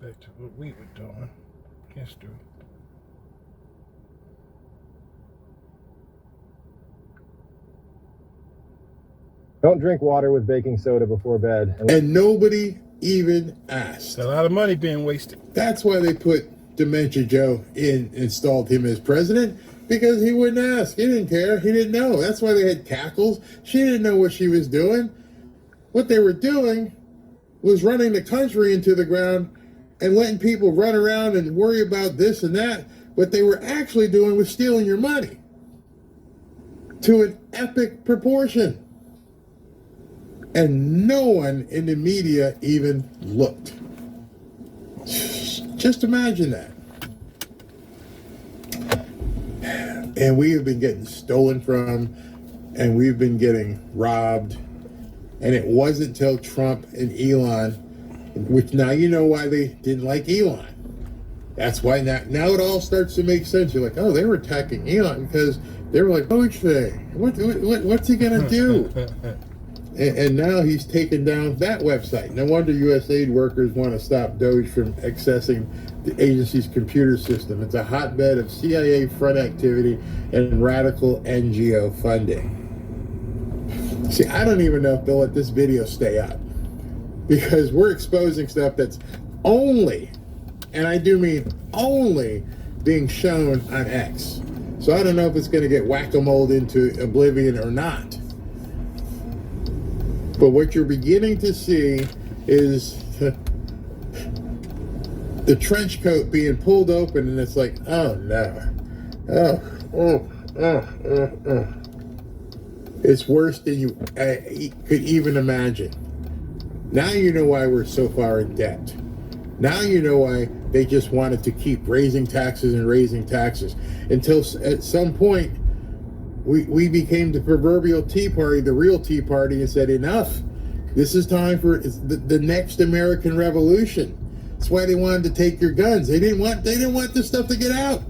back to what we were doing. History. Don't drink water with baking soda before bed. And nobody even asked. A lot of money being wasted. That's why they put Dementia Joe installed him as president, because he wouldn't ask. He didn't care. He didn't know. That's why they had cackles. She didn't know what she was doing. What they were doing was running the country into the ground and letting people run around and worry about this and that. What they were actually doing was stealing your money to an epic proportion. And no one in the media even looked. Just imagine that. And we have been getting stolen from, and we've been getting robbed. And it wasn't until Trump and Elon, which now you know why they didn't like Elon. That's why now it all starts to make sense. You're like, oh, they were attacking Elon because they were like, Doge thing. What's he going to do? And now he's taken down that website. No wonder USAID workers want to stop Doge from accessing the agency's computer system. It's a hotbed of CIA front activity and radical NGO funding. See, I don't even know if they'll let this video stay up, because we're exposing stuff that's only, and I do mean only, being shown on X. So I don't know if it's going to get whack-a-moled into oblivion or not. But what you're beginning to see is the trench coat being pulled open, and it's like, oh no. It's worse than you could even imagine. Now you know why we're so far in debt. Now you know why they just wanted to keep raising taxes and raising taxes until at some point we became the proverbial Tea Party, the real Tea Party, and said, enough. This is time for the next American Revolution. That's why they wanted to take your guns. They didn't want this stuff to get out.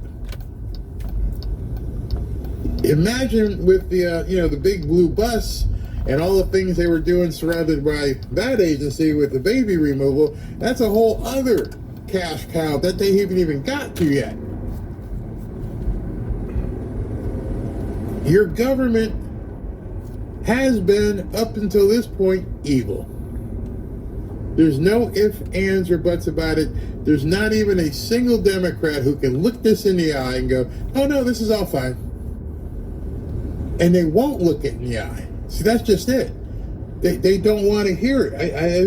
Imagine with the big blue bus and all the things they were doing surrounded by that agency with the baby removal. That's a whole other cash cow that they haven't even got to yet. Your government has been, up until this point, evil. There's no ifs, ands, or buts about it. There's not even a single Democrat who can look this in the eye and go, oh no, this is all fine. And they won't look it in the eye. See, that's just it. They don't want to hear it. I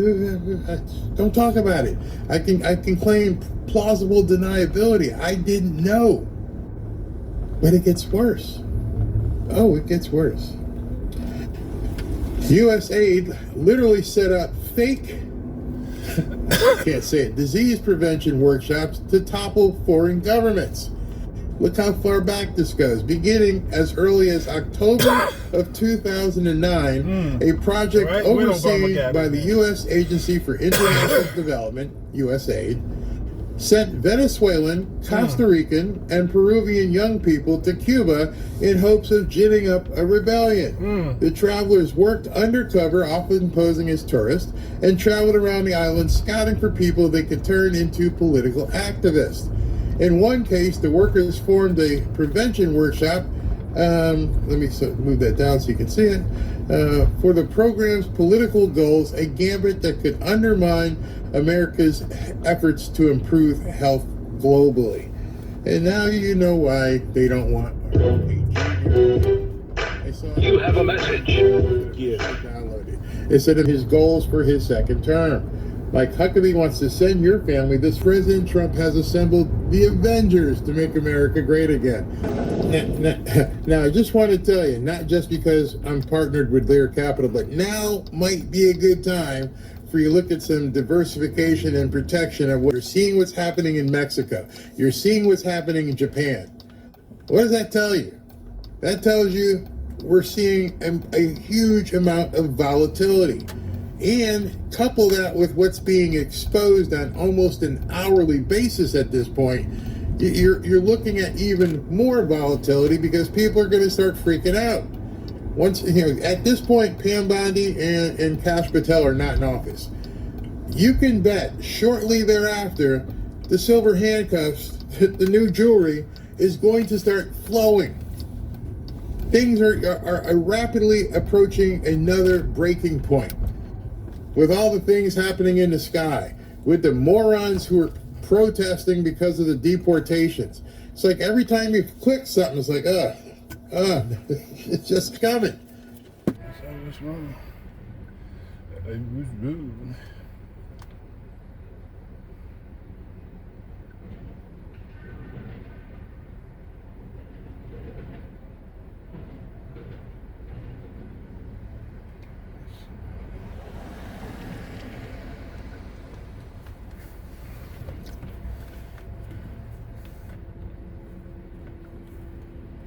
don't talk about it. I can claim plausible deniability. I didn't know. But it gets worse. Oh, it gets worse. USAID literally set up fake, can't say it, disease prevention workshops to topple foreign governments. Look how far back this goes. Beginning as early as October of 2009, a project overseen by the U.S. Agency for International Development, USAID, sent Venezuelan, Costa Rican, and Peruvian young people to Cuba in hopes of ginning up a rebellion. The travelers worked undercover, often posing as tourists, and traveled around the island scouting for people they could turn into political activists. In one case, the workers formed a prevention workshop. Let me move that down so you can see it. For the program's political goals, a gambit that could undermine America's efforts to improve health globally. And now you know why they don't want You have a message. It said of his goals for his second term. Like Huckabee wants to send your family, this President Trump has assembled the Avengers to make America great again. Now, I just want to tell you, not just because I'm partnered with Lear Capital, but now might be a good time for you to look at some diversification and protection of what you're seeing what's happening in Mexico. You're seeing what's happening in Japan. What does that tell you? That tells you we're seeing a huge amount of volatility. And couple that with what's being exposed on almost an hourly basis at this point, you're looking at even more volatility because people are going to start freaking out. Once at this point, Pam Bondi and Kash Patel are not in office. you can bet shortly thereafter, the silver handcuffs, the new jewelry, is going to start flowing. Things are rapidly approaching another breaking point. With all the things happening in the sky, with the morons who are protesting because of the deportations. It's like every time you click something, it's like, it's just coming. I was wrong. I was rude.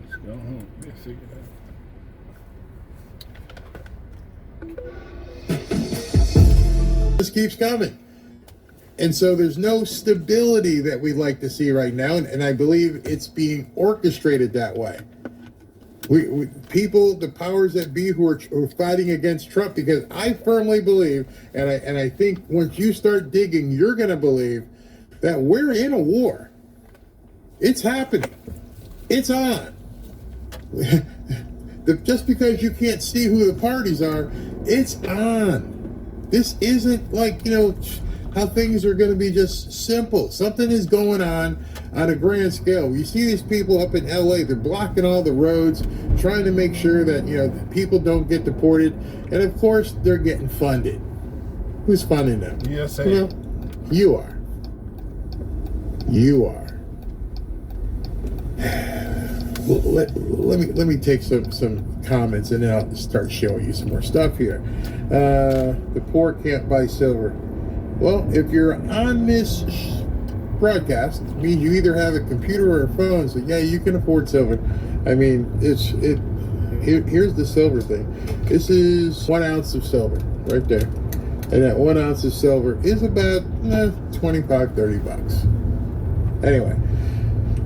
Let's go home. We'll figure it out. This keeps coming. And so there's no stability that we like to see right now, and I believe it's being orchestrated that way. We people, the powers that be who are fighting against Trump, because I firmly believe, and I think once you start digging, you're going to believe that we're in a war. It's happening. It's on. Just because you can't see who the parties are, it's on. This isn't like, how things are going to be just simple. Something is going on a grand scale. You see these people up in LA, they're blocking all the roads, trying to make sure that, people don't get deported. And of course, they're getting funded. Who's funding them? Yes, you are. You are. Let me take some comments, and then I'll start showing you some more stuff here. The poor can't buy silver. Well, if you're on this broadcast, it means you either have a computer or a phone, so yeah, you can afford silver. I mean, here's the silver thing. This is 1 ounce of silver right there, and that 1 ounce of silver is about $25-$30. Anyway.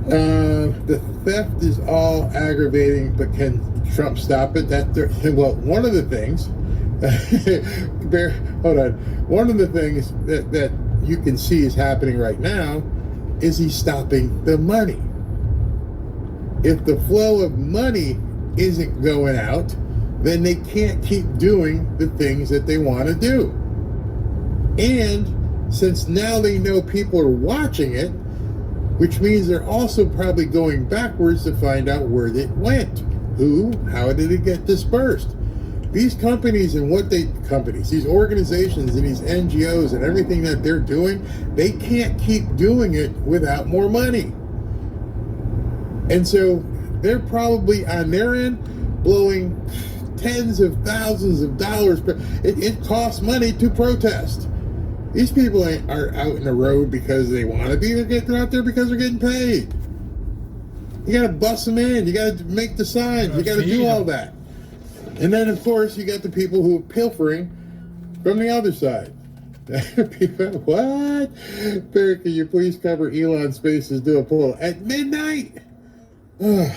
The theft is all aggravating, but can Trump stop it? One of the things, hold on. One of the things that you can see is happening right now is he's stopping the money. If the flow of money isn't going out, then they can't keep doing the things that they want to do. And since now they know people are watching it, which means they're also probably going backwards to find out where it went. How did it get dispersed? These companies and these organizations and these NGOs and everything that they're doing, they can't keep doing it without more money. And so they're probably on their end blowing tens of thousands of dollars. But it costs money to protest. These people are out in the road because they want to be. They're out there because they're getting paid. You got to bust them in. You got to make the signs. You got to do all that. And then, of course, you got the people who are pilfering from the other side. What? Barry, can you please cover Elon Space's do a poll at midnight? In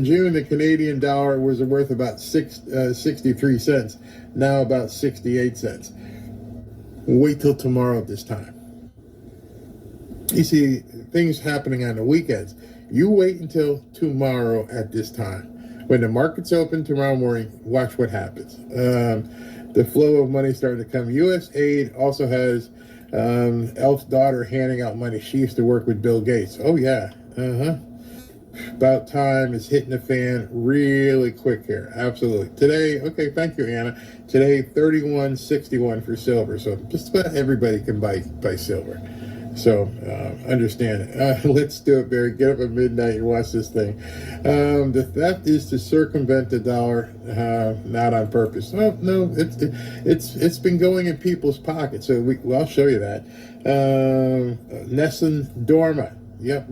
June, the Canadian dollar was worth about 63 cents. Now about 68 cents. Wait till tomorrow at this time. You see things happening on the weekends. You wait until tomorrow at this time. When the market's open tomorrow morning, watch what happens. The flow of money starting to come. U.S. aid also has Elf's daughter handing out money. She used to work with Bill Gates. Oh, yeah. About time. It's hitting the fan really quick here. Absolutely. Today, okay, thank you, Anna. Today, $31.61 for silver. So just about everybody can buy silver. So understand it. Let's do it, Barry. Get up at midnight and watch this thing. The theft is to circumvent the dollar, not on purpose. Oh, no, it's been going in people's pockets. So I'll show you that. Nessun Dorma. Yep.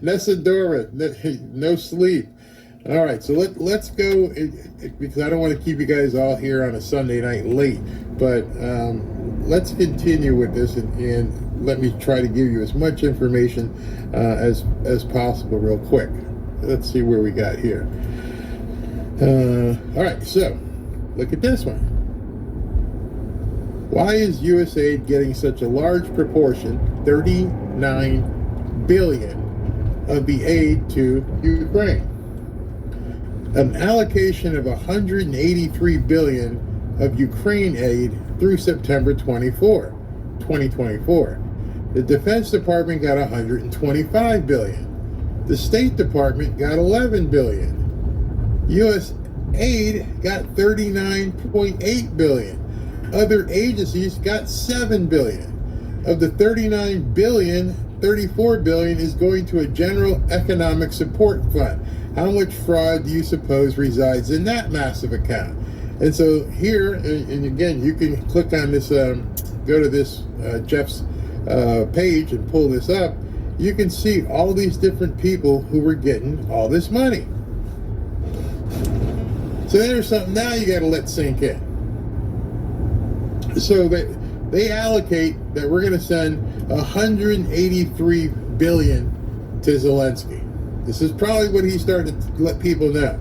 Nessun Dorma. No sleep. All right, so let's go, because I don't want to keep you guys all here on a Sunday night late, but let's continue with this and let me try to give you as much information as possible real quick. Let's see where we got here. All right, so look at this one. Why is USAID getting such a large proportion, 39 billion, of the aid to Ukraine? An allocation of 183 billion of Ukraine aid through September 2024. The Defense Department got 125 billion. The State Department got 11 billion. U.S. aid got 39.8 billion. Other agencies got 7 billion. Of the 39 billion, 34 billion is going to a general economic support fund. How much fraud do you suppose resides in that massive account? And so here, and again, you can click on this, go to this Jeff's page and pull this up. You can see all these different people who were getting all this money. So there's something now you got to let sink in. So they allocate that we're going to send 183 billion to Zelensky. This is probably what he started to let people know,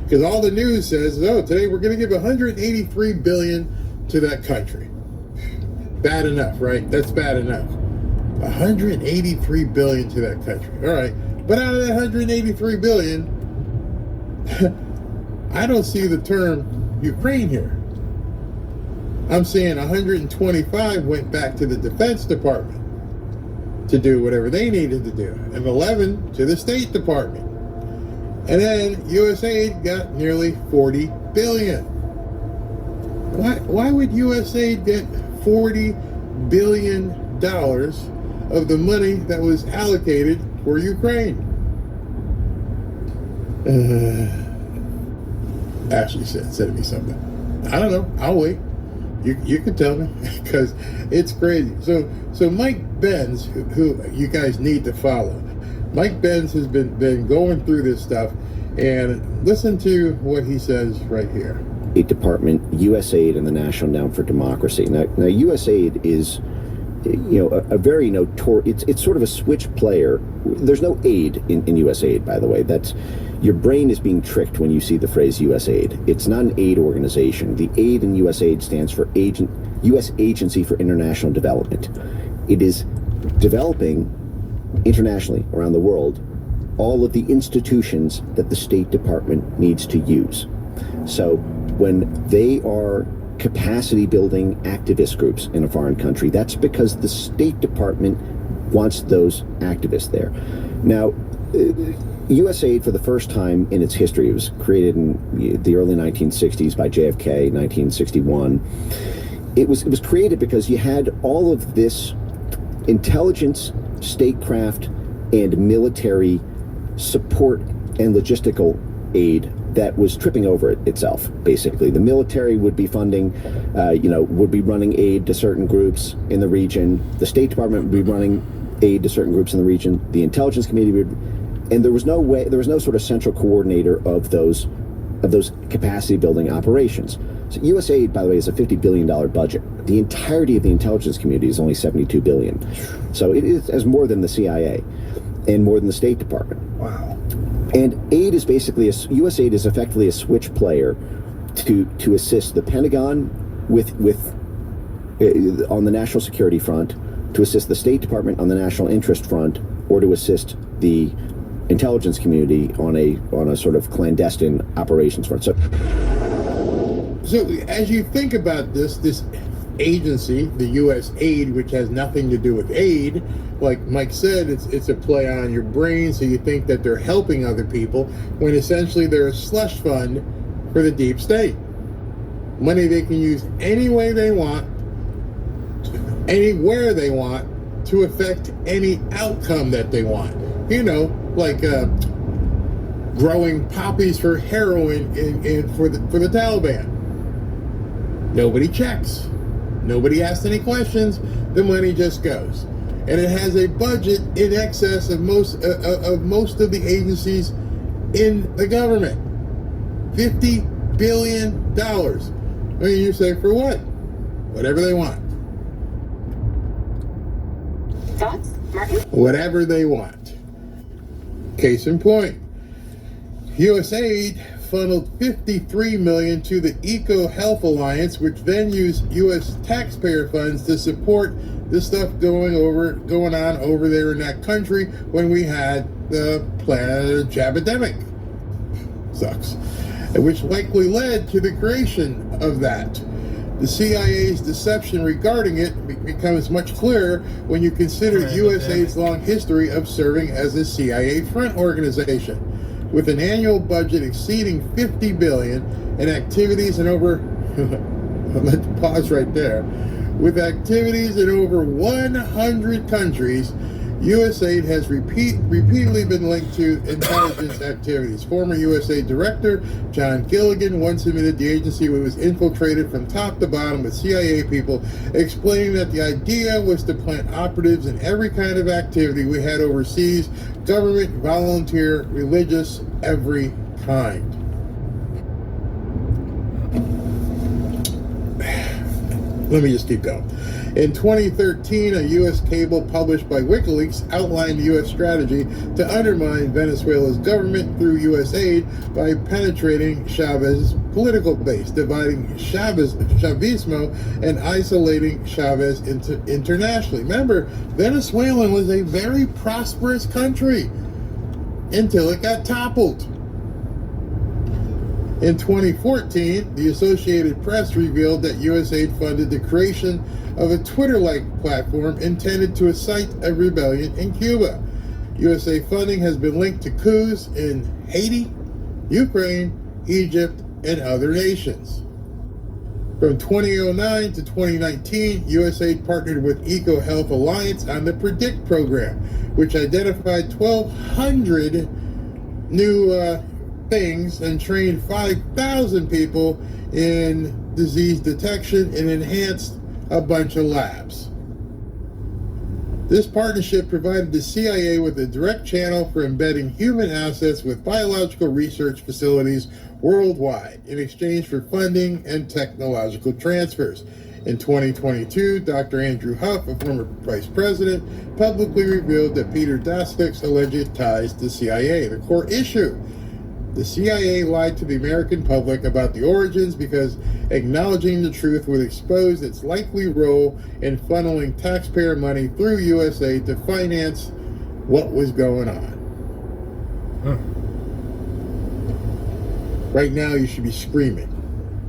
because all the news says, oh, today we're going to give 183 billion to that country. Bad enough, right? That's bad enough. 183 billion to that country. All right. But out of that 183 billion, I don't see the term Ukraine here. I'm seeing 125 went back to the Defense Department to do whatever they needed to do, and 11 to the State Department. And then USAID got nearly 40 billion. Why would USAID get $40 billion of the money that was allocated for Ukraine? Ashley said me something. I don't know. I'll wait. You can tell me, because it's crazy. So Mike Benz, who you guys need to follow. Mike Benz has been going through this stuff, and listen to what he says right here. State Department, USAID, and the National Endowment for Democracy. Now USAID is, a very notorious. It's sort of a switch player. There's no aid in USAID, by the way. That's your brain is being tricked when you see the phrase USAID. It's not an aid organization. The aid in USAID stands for U.S. Agency for International Development. It is developing internationally around the world all of the institutions that the State Department needs to use. So when they are capacity building activist groups in a foreign country, that's because the State Department wants those activists there. Now, USAID, for the first time in its history, it was created in the early 1960s by JFK, 1961. It was created because you had all of this intelligence, statecraft, and military support and logistical aid that was tripping over itself, basically. The military would be funding, would be running aid to certain groups in the region. The State Department would be running aid to certain groups in the region. The intelligence community would, and there was no sort of central coordinator of those capacity building operations. So USAID, by the way, is a $50 billion budget. The entirety of the intelligence community is only $72 billion. So it is more than the CIA and more than the State Department. Wow. And aid is basically, USAID is effectively a switch player to assist the Pentagon with on the national security front, to assist the State Department on the national interest front, or to assist the intelligence community on a sort of clandestine operations front. So as you think about this agency, the U.S. aid, which has nothing to do with aid, like Mike said, it's a play on your brain, so you think that they're helping other people, when essentially they're a slush fund for the deep state. Money they can use any way they want, anywhere they want, to affect any outcome that they want. Like growing poppies for heroin for the Taliban. Nobody checks. Nobody asks any questions. The money just goes, and it has a budget in excess of most of the agencies in the government. $50 billion. I mean, you say, for what? Whatever they want. Thoughts, Martin? Whatever they want. Case in point, USAID funneled $53 million to the Eco Health Alliance, which then used U.S. taxpayer funds to support the stuff going on over there in that country when we had the jabademic. Sucks. Which likely led to the creation of that. The CIA's deception regarding it becomes much clearer when you consider USAID's long history of serving as a CIA front organization, with an annual budget exceeding $50 billion and activities in over let's pause right there. With activities in over 100 countries, USAID has repeatedly been linked to intelligence activities. Former USAID Director John Gilligan once admitted the agency was infiltrated from top to bottom with CIA people, explaining that the idea was to plant operatives in every kind of activity we had overseas, government, volunteer, religious, every kind. Let me just keep going. In 2013, a U.S. cable published by WikiLeaks outlined the U.S. strategy to undermine Venezuela's government through U.S. aid by penetrating Chavez's political base, dividing Chavismo, and isolating Chavez internationally. Remember, Venezuela was a very prosperous country until it got toppled. In 2014, the Associated Press revealed that USAID funded the creation of a Twitter-like platform intended to incite a rebellion in Cuba. USA funding has been linked to coups in Haiti, Ukraine, Egypt, and other nations. From 2009 to 2019, USAID partnered with Eco Health Alliance on the PREDICT program, which identified 1,200 new things and trained 5,000 people in disease detection and enhanced a bunch of labs. This partnership provided the CIA with a direct channel for embedding human assets with biological research facilities worldwide in exchange for funding and technological transfers. In 2022, Dr. Andrew Huff, a former vice president, publicly revealed that Peter Daszak's alleged ties to CIA. The core issue: the CIA lied to the American public about the origins because acknowledging the truth would expose its likely role in funneling taxpayer money through USA to finance what was going on. Right now, you should be screaming.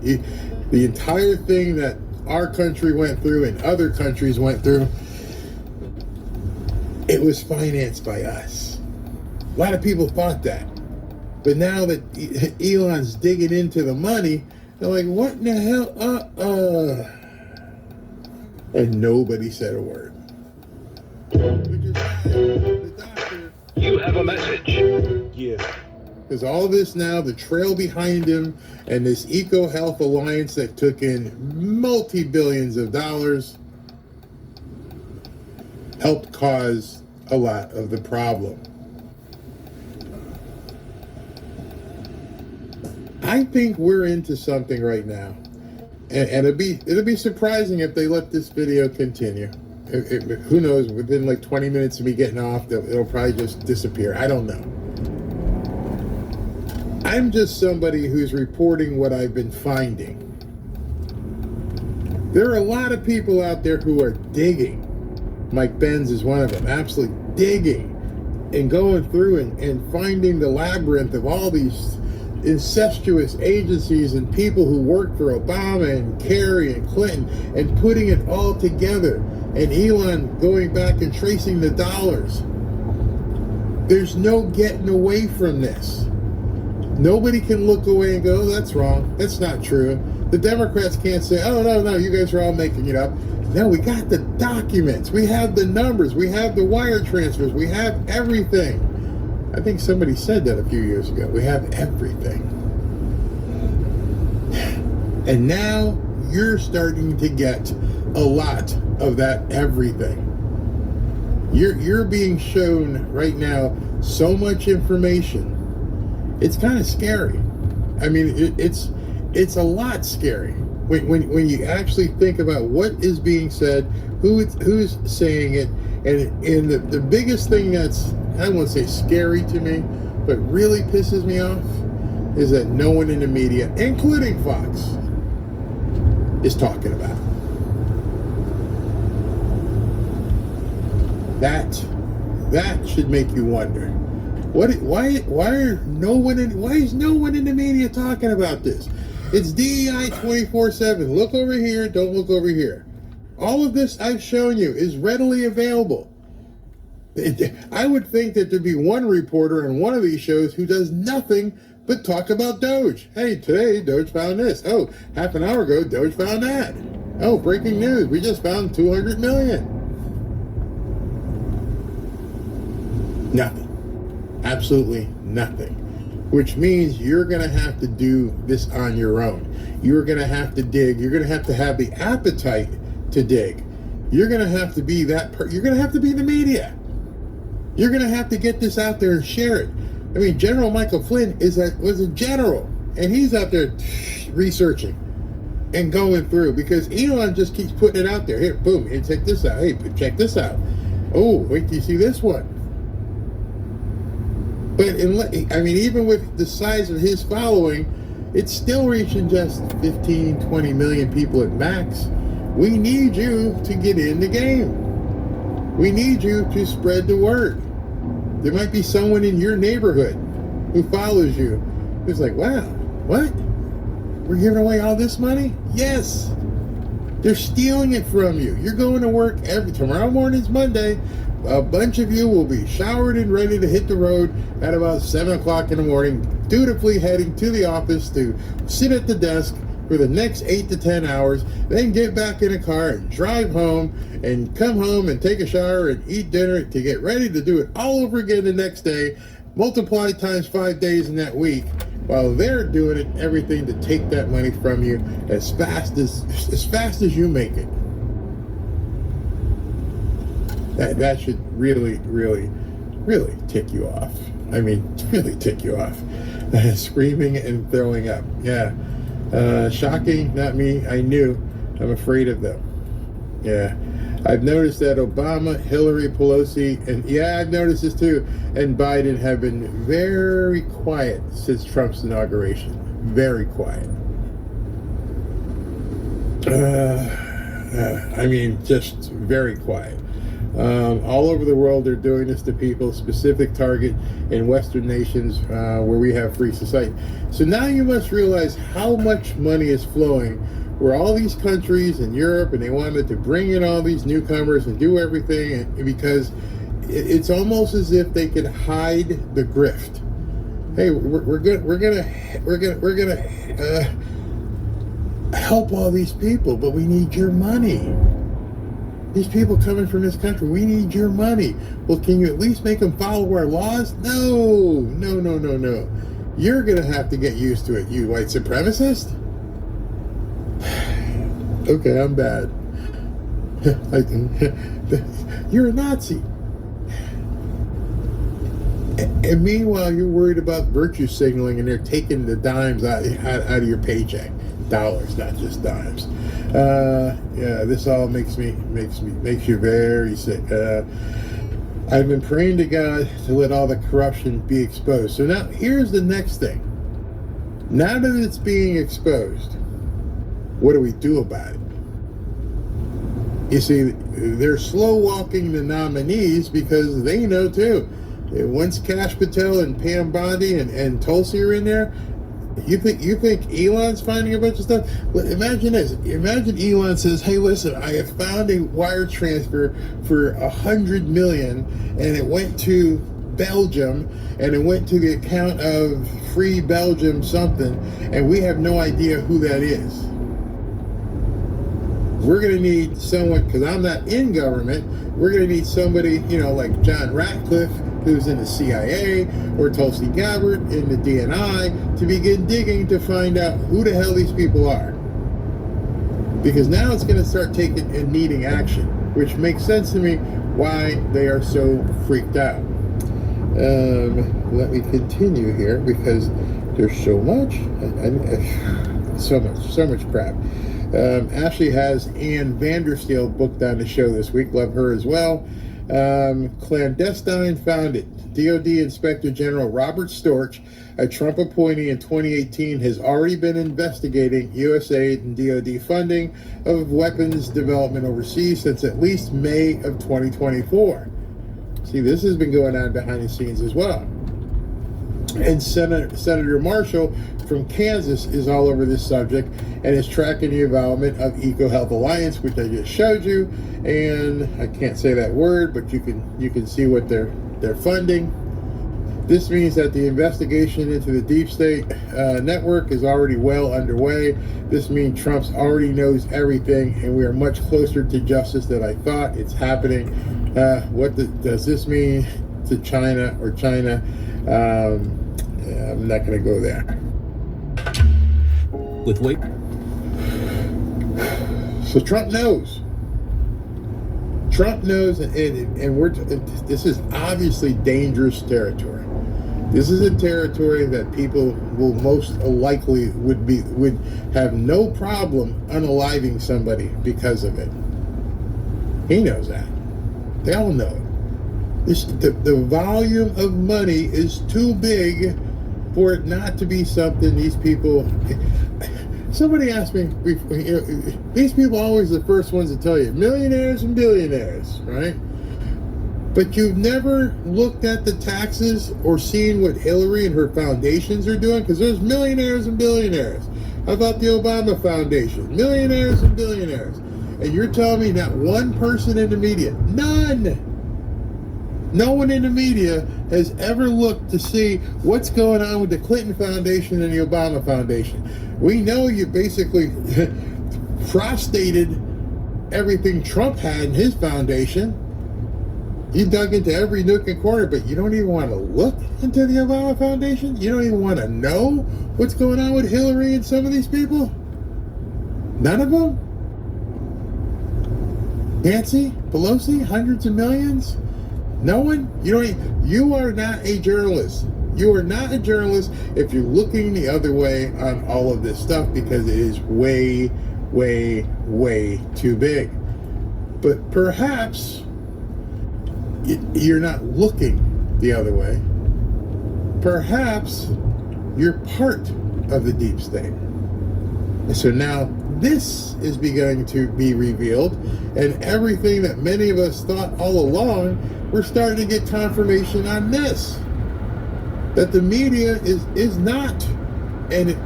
The entire thing that our country went through and other countries went through, it was financed by us. A lot of people thought that. But now that Elon's digging into the money, they're like, what in the hell? And nobody said a word. Which is why the doctor... You have a message. Yeah. Because all this now, the trail behind him, and this Eco Health Alliance that took in multi-billions of dollars, helped cause a lot of the problem. I think we're into something right now, and it'll be surprising if they let this video continue. Who knows? Within like 20 minutes of me getting off, it'll probably just disappear. I don't know. I'm just somebody who's reporting what I've been finding. There are a lot of people out there who are digging. Mike Benz is one of them, absolutely digging and going through and finding the labyrinth of all these incestuous agencies and people who worked for Obama and Kerry and Clinton and putting it all together, and Elon going back and tracing the dollars. There's no getting away from this. Nobody can look away and go, oh, that's wrong, that's not true. The Democrats can't say, oh, no, you guys are all making it up. No, we got the documents, we have the numbers, we have the wire transfers, we have everything. I think somebody said that a few years ago. We have everything. And now you're starting to get a lot of that everything. You're being shown right now so much information. It's kind of scary. I mean, it's a lot scary when you actually think about what is being said, who's saying it, and the biggest thing that's, I won't say scary to me, but really pisses me off, is that no one in the media, including Fox, is talking about. That should make you wonder. Why is no one in the media talking about this? It's DEI 24/7. Look over here, don't look over here. All of this I've shown you is readily available. I would think that there'd be one reporter on one of these shows who does nothing but talk about Doge. Hey, today Doge found this. Oh, half an hour ago Doge found that. Oh, breaking news, we just found 200 million. Nothing. Absolutely nothing. Which means you're going to have to do this on your own. You're going to have to dig. You're going to have the appetite to dig. You're going to have to be you're going to have to be the media. You're going to have to get this out there and share it. I mean, General Michael Flynn was a general, and he's out there researching and going through because Elon just keeps putting it out there. Here, boom, here, check this out. Hey, check this out. Oh, wait till you see this one. But I mean, even with the size of his following, it's still reaching just 15, 20 million people at max. We need you to get in the game. We need you to spread the word. There might be someone in your neighborhood who follows you who's like, wow, what? We're giving away all this money? Yes. They're stealing it from you. You're going to work tomorrow morning's Monday. A bunch of you will be showered and ready to hit the road at about 7 o'clock in the morning, dutifully heading to the office to sit at the desk for the next 8 to 10 hours, then get back in a car and drive home and come home and take a shower and eat dinner to get ready to do it all over again the next day, multiply times 5 days in that week, while they're doing it, everything to take that money from you as fast as you make it. That should really, really, really tick you off. I mean, really tick you off. Screaming and throwing up. Yeah. Shocking, not me. I knew. I'm afraid of them. Yeah. I've noticed that Obama, Hillary, Pelosi, and yeah, I've noticed this too, and Biden have been very quiet since Trump's inauguration. Very quiet. I mean, just very quiet. All over the world, they're doing this to people, specific target in Western nations where we have free society. So now you must realize how much money is flowing where all these countries in Europe, and they wanted to bring in all these newcomers and do everything because it's almost as if they could hide the grift. Hey, we're gonna help all these people, but we need your money. These people coming from this country, we need your money. Well, can you at least make them follow our laws? No. You're going to have to get used to it, you white supremacist. Okay, I'm bad. You're a Nazi. And meanwhile, you're worried about virtue signaling and they're taking the dimes out of your paycheck. Dollars, not just dimes. Yeah, this all makes you very sick. I've been praying to God to let all the corruption be exposed. So now here's the next thing. Now that it's being exposed, what do we do about it? You see, they're slow walking the nominees because they know too. Once Kash Patel and Pam Bondi and Tulsi are in there, you think Elon's finding a bunch of stuff? Well, imagine this. Imagine Elon says, hey, listen, I have found a wire transfer for $100 million, and it went to Belgium, and it went to the account of Free Belgium something, and we have no idea who that is. We're going to need someone, because I'm not in government, we're going to need somebody, like John Ratcliffe, who's in the CIA, or Tulsi Gabbard in the DNI, to begin digging to find out who the hell these people are. Because now it's going to start taking and needing action, which makes sense to me why they are so freaked out. Let me continue here because there's so much, so much crap. Ashley has Ann Vandersteel booked on the show this week. Love her as well. Clandestine founded. DOD Inspector General Robert Storch, a Trump appointee in 2018, has already been investigating USAID and DOD funding of weapons development overseas since at least May of 2024. See, this has been going on behind the scenes as well. And Senator Marshall from Kansas is all over this subject and is tracking the development of EcoHealth Alliance, which I just showed you. And I can't say that word, but you can see what they're funding. This means that the investigation into the deep state network is already well underway. This means Trump already knows everything, and we are much closer to justice than I thought. It's happening. Does this mean to China or China? I'm not going to go there. With weight. So Trump knows. Trump knows, and this is obviously dangerous territory. This is a territory that people will most likely would have no problem unaliving somebody because of it. He knows that. They all know it. The volume of money is too big for it not to be something these people... Somebody asked me, these people are always the first ones to tell you, millionaires and billionaires, right? But you've never looked at the taxes or seen what Hillary and her foundations are doing? Because there's millionaires and billionaires. How about the Obama Foundation? Millionaires and billionaires. And you're telling me not one person in the media, none, no one in the media has ever looked to see what's going on with the Clinton Foundation and the Obama Foundation. We know you basically prostated everything Trump had in his foundation. You dug into every nook and corner, but you don't even want to look into the Obama Foundation? You don't even want to know what's going on with Hillary and some of these people? None of them? Nancy Pelosi, hundreds of millions? No one? You are not a journalist. You are not a journalist if you're looking the other way on all of this stuff, because it is way, way, way too big. But perhaps you're not looking the other way. Perhaps you're part of the deep state. And so now this is beginning to be revealed, and everything that many of us thought all along, we're starting to get confirmation on this. That the media is not an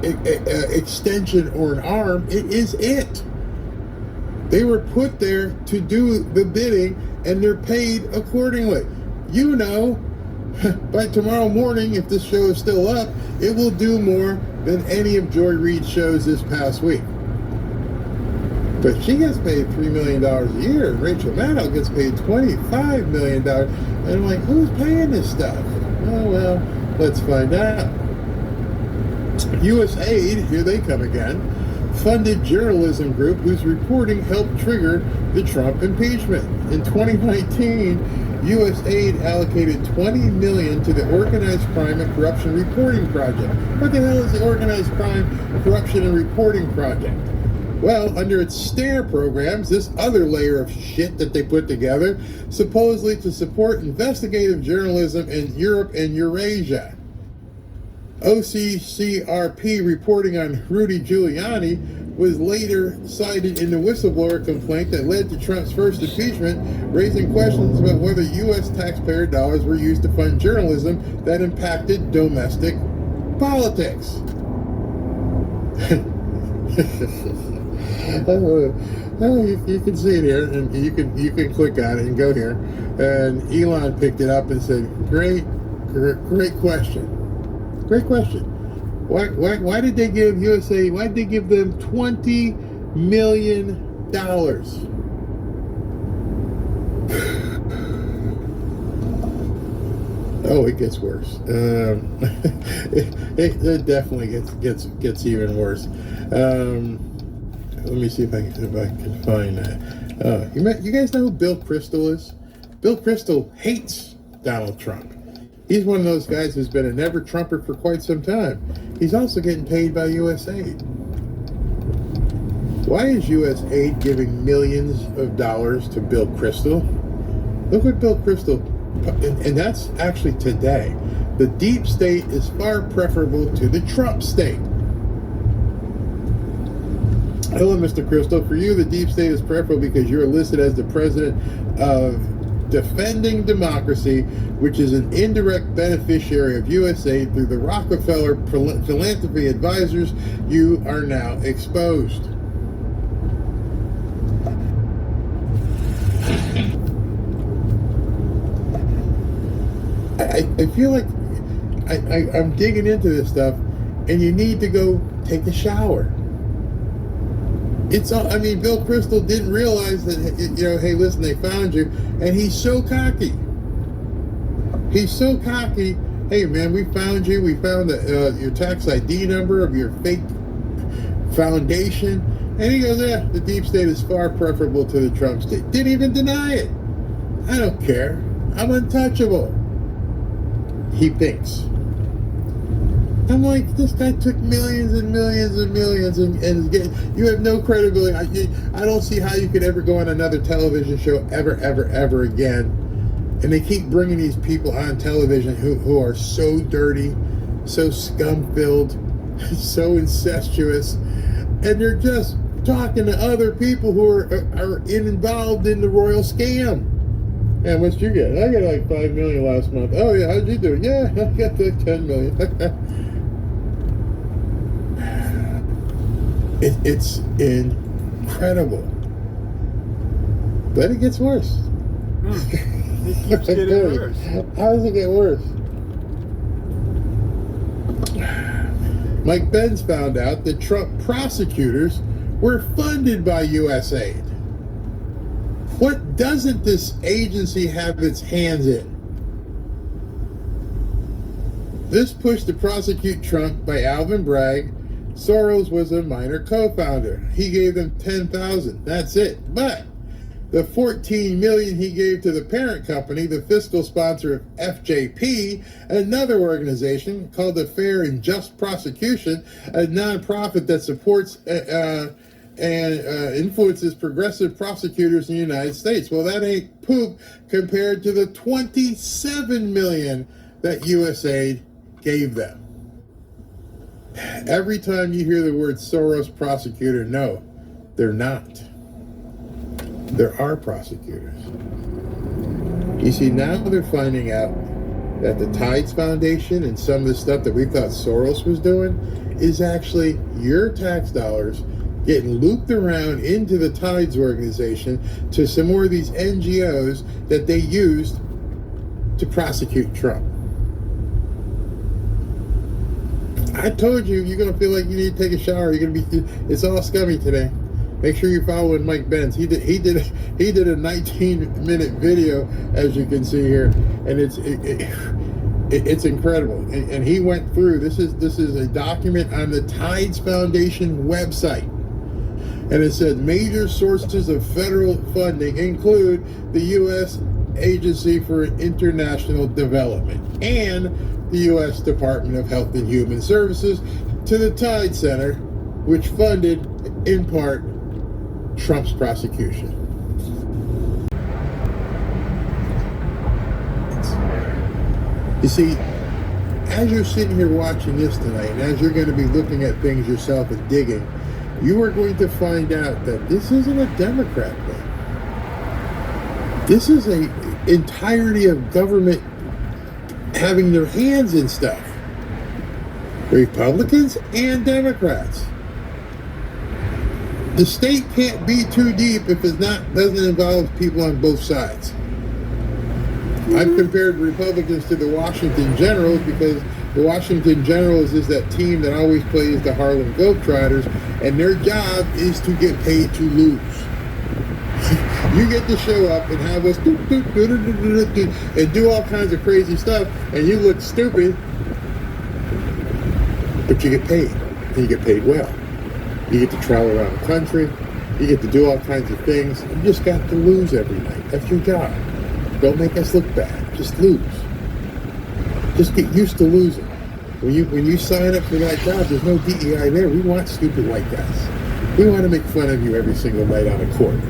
extension or an arm, it is it. They were put there to do the bidding, and they're paid accordingly. You know, by tomorrow morning, if this show is still up, it will do more than any of Joy Reid's shows this past week. But she gets paid $3 million a year, and Rachel Maddow gets paid $25 million. And I'm like, who's paying this stuff? Oh, well, let's find out. USAID, here they come again, funded journalism group whose reporting helped trigger the Trump impeachment. In 2019, USAID allocated $20 million to the Organized Crime and Corruption Reporting Project. What the hell is the Organized Crime, Corruption, and Reporting Project? Well, under its STARE programs, this other layer of shit that they put together, supposedly to support investigative journalism in Europe and Eurasia. OCCRP reporting on Rudy Giuliani was later cited in the whistleblower complaint that led to Trump's first impeachment, raising questions about whether U.S. taxpayer dollars were used to fund journalism that impacted domestic politics. You can see it here, and you can click on it and go here. And Elon picked it up and said, "Great question. Great question. Why did they give USA? Why did they give them $20 million?" Oh, it gets worse. It definitely gets even worse. Let me see if I can find that. You guys know who Bill Kristol is? Bill Kristol hates Donald Trump. He's one of those guys who's been a never-Trumper for quite some time. He's also getting paid by USAID. Why is USAID giving millions of dollars to Bill Kristol? Look what Bill Kristol, and that's actually today. The deep state is far preferable to the Trump state. Hello, Mr. Kristol. For you, the deep state is preferable because you're listed as the president of Defending Democracy, which is an indirect beneficiary of USAID through the Rockefeller Philanthropy Advisors. You are now exposed. I feel like I'm digging into this stuff, and you need to go take a shower. It's all, I mean, Bill Kristol didn't realize that, hey, listen, they found you, and he's so cocky. He's so cocky. Hey, man, we found you. We found your tax ID number of your fake foundation. And he goes, yeah, the deep state is far preferable to the Trump state. Didn't even deny it. I don't care. I'm untouchable. He thinks. I'm like, this guy took millions and millions and millions and is getting, you have no credibility. I don't see how you could ever go on another television show ever again. And they keep bringing these people on television who are so dirty, so scum-filled, so incestuous, and they're just talking to other people who are involved in the royal scam. And what'd you get? I got like $5 million last month. Oh yeah, how'd you do? Yeah, I got like $10 million. It's incredible. But it gets worse. It keeps getting worse. How does it get worse? Mike Benz found out that Trump prosecutors were funded by USAID. What doesn't this agency have its hands in? This push to prosecute Trump by Alvin Bragg. Soros was a minor co-founder. He gave them $10,000. That's it. But the $14 million he gave to the parent company, the fiscal sponsor of FJP, another organization called the Fair and Just Prosecution, a nonprofit that supports and influences progressive prosecutors in the United States. Well, that ain't poop compared to the $27 million that USAID gave them. Every time you hear the word Soros prosecutor, no, they're not. There are prosecutors. You see, now they're finding out that the Tides Foundation and some of the stuff that we thought Soros was doing is actually your tax dollars getting looped around into the Tides organization to some more of these NGOs that they used to prosecute Trump. I told you, you're going to feel like you need to take a shower. You're going to be, it's all scummy today. Make sure you're following Mike Benz. He did a 19-minute video, as you can see here, and it's incredible. And he went through. This is a document on the Tides Foundation website, and it said major sources of federal funding include the U.S. Agency for International Development and the U.S. Department of Health and Human Services to the Tide Center, which funded, in part, Trump's prosecution. You see, as you're sitting here watching this tonight, and as you're going to be looking at things yourself and digging, you are going to find out that this isn't a Democrat thing. This is an entirety of government having their hands in stuff. Republicans and Democrats. The state can't be too deep if it doesn't involve people on both sides. I've compared Republicans to the Washington Generals because the Washington Generals is that team that always plays the Harlem Globetrotters, and their job is to get paid to lose. You get to show up and have us and do all kinds of crazy stuff, and you look stupid, but you get paid, and you get paid well. You get to travel around the country, you get to do all kinds of things. You just got to lose every night. That's your job. Don't make us look bad. Just lose. Just get used to losing. When you sign up for that job, there's no DEI there. We want stupid white guys. We want to make fun of you every single night on a court.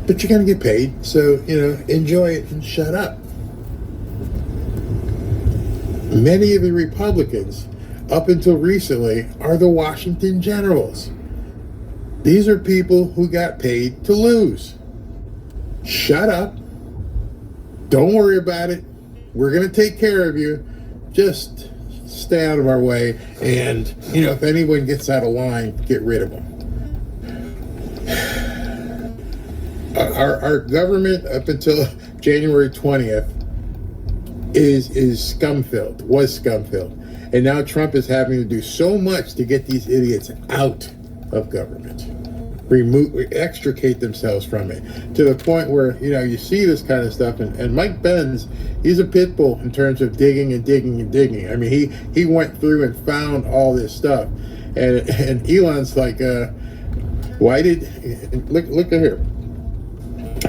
But you're going to get paid, so, enjoy it and shut up. Many of the Republicans, up until recently, are the Washington Generals. These are people who got paid to lose. Shut up. Don't worry about it. We're going to take care of you. Just stay out of our way. And, if anyone gets out of line, get rid of them. Our government, up until January 20th, is scum-filled, was scum-filled. And now Trump is having to do so much to get these idiots out of government. Extricate themselves from it, to the point where you see this kind of stuff, and Mike Benz, he's a pit bull in terms of digging and digging and digging. I mean, he went through and found all this stuff, and Elon's like, why did look at here?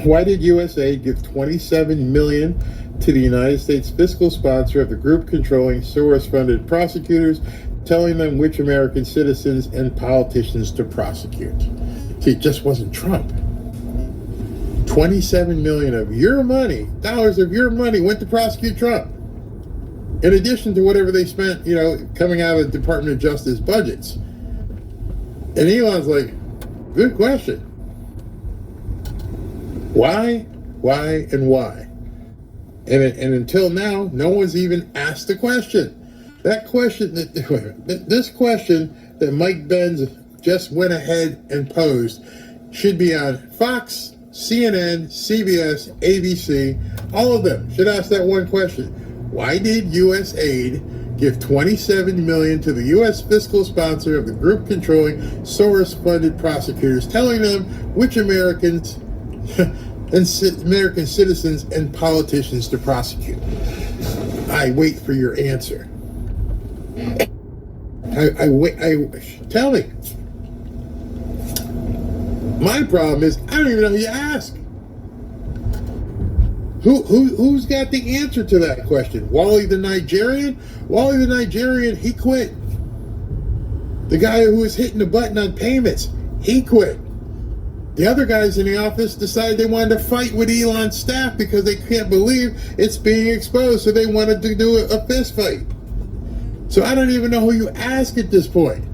Why did USA give $27 million to the United States fiscal sponsor of the group controlling Soros-funded prosecutors, telling them which American citizens and politicians to prosecute? See, it just wasn't Trump. 27 million of your money, dollars of your money, went to prosecute Trump. In addition to whatever they spent, coming out of the Department of Justice budgets. And Elon's like, good question. Why, and why? And until now, no one's even asked the question. This question that Mike Benz just went ahead and posed should be on Fox, CNN, CBS, ABC, all of them should ask that one question. Why did U.S. aid give $27 million to the U.S. fiscal sponsor of the group controlling Soros-funded prosecutors, telling them which Americans and American citizens and politicians to prosecute? I wait for your answer. Tell me. My problem is I don't even know who you ask. Who's got the answer to that question? Wally the Nigerian? Wally the Nigerian, he quit. The guy who was hitting the button on payments, he quit. The other guys in the office decided they wanted to fight with Elon's staff because they can't believe it's being exposed, so they wanted to do a fist fight. So I don't even know who you ask at this point.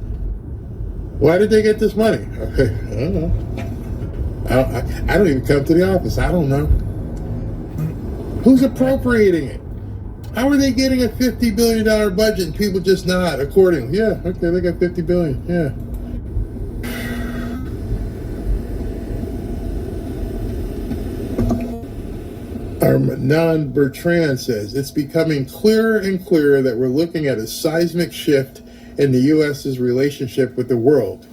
Why did they get this money? Okay, I don't know. I don't even come to the office. I don't know. Who's appropriating it? How are they getting a $50 billion budget and people just nod accordingly? Yeah, okay, they got $50 billion. Yeah. Armand Bertrand says, it's becoming clearer and clearer that we're looking at a seismic shift in the U.S.'s relationship with the world.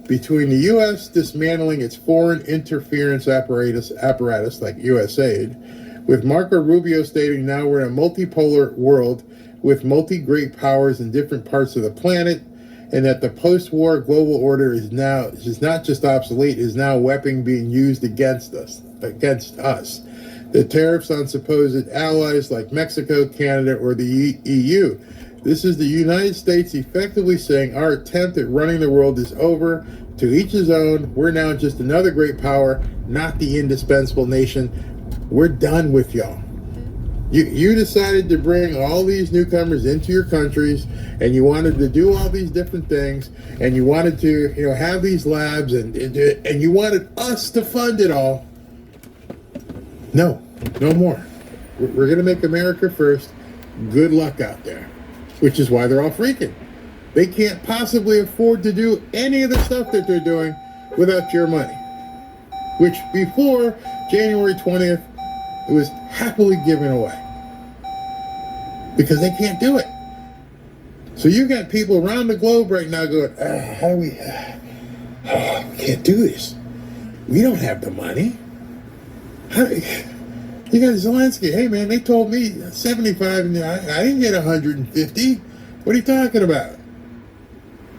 Between the U.S. dismantling its foreign interference apparatus like USAID, with Marco Rubio stating now we're in a multipolar world with multi-great powers in different parts of the planet, and that the post-war global order is not just obsolete, is now a weapon being used against us. The tariffs on supposed allies like Mexico, Canada, or the EU. This is the United States effectively saying our attempt at running the world is over. To each his own. We're now just another great power, not the indispensable nation. We're done with y'all. You decided to bring all these newcomers into your countries, and you wanted to do all these different things, and you wanted to have these labs, and you wanted us to fund it all. No more. We're going to make America first. Good luck out there. Which is why they're all freaking. They can't possibly afford to do any of the stuff that they're doing without your money. Which before January 20th, it was happily given away. Because they can't do it. So you got people around the globe right now going, how do we can't do this. We don't have the money. You got Zelensky. Hey, man, they told me 75, and I didn't get 150. What are you talking about?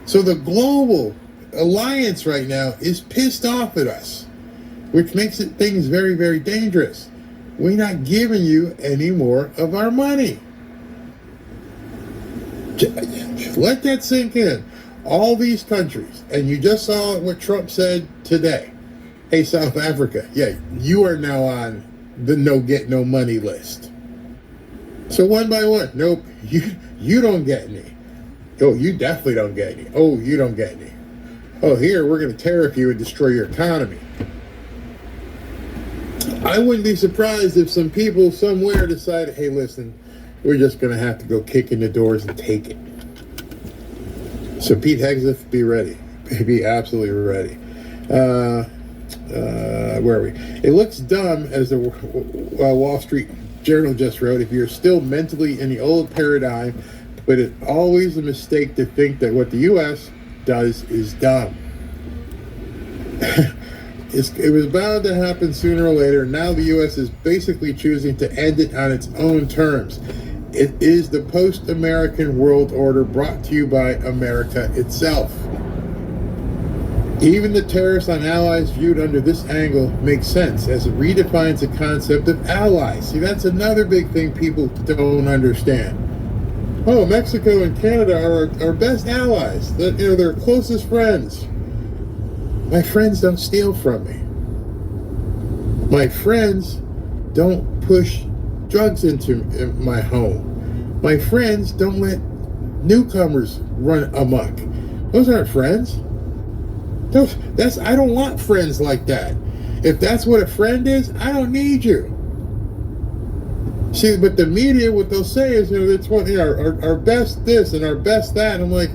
So the global alliance right now is pissed off at us, which makes things very, very dangerous. We're not giving you any more of our money. Let that sink in. All these countries, and you just saw what Trump said today. Hey, South Africa, yeah, you are now on the no get no money list. So one by one, nope, you don't get any. Oh, you definitely don't get any. Oh, you don't get any. Oh, here, we're going to tariff you and destroy your economy. I wouldn't be surprised if some people somewhere decided, hey, listen, we're just going to have to go kick in the doors and take it. So Pete Hegseth, be ready. Be absolutely ready. Where are we? It looks dumb, as the Wall Street Journal just wrote, if you're still mentally in the old paradigm, but it's always a mistake to think that what the U.S. does is dumb. It was bound to happen sooner or later. Now the U.S. is basically choosing to end it on its own terms. It is the post-American world order brought to you by America itself. Even the tariffs on allies viewed under this angle makes sense, as it redefines the concept of allies. See, that's another big thing people don't understand. Oh, Mexico and Canada are our best allies. They're their closest friends. My friends don't steal from me. My friends don't push drugs into my home. My friends don't let newcomers run amok. Those aren't friends. I don't want friends like that. If that's what a friend is, I don't need you. See, but the media, what they'll say is, that's what, our best this and our best that. And I'm like,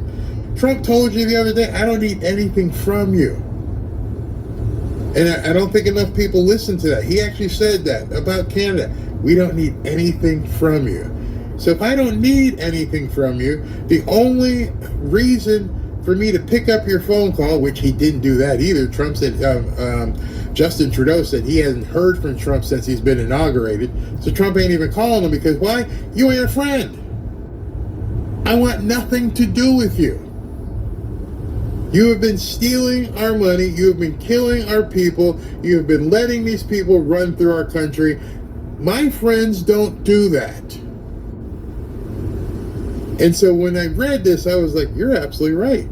Trump told you the other day, I don't need anything from you. And I don't think enough people listen to that. He actually said that about Canada. We don't need anything from you. So if I don't need anything from you, the only reason for me to pick up your phone call, which he didn't do that either. Trump said, Justin Trudeau said he hasn't heard from Trump since he's been inaugurated. So Trump ain't even calling him because why? You ain't a friend. I want nothing to do with you. You have been stealing our money. You have been killing our people. You have been letting these people run through our country. My friends don't do that. And so when I read this, I was like, you're absolutely right.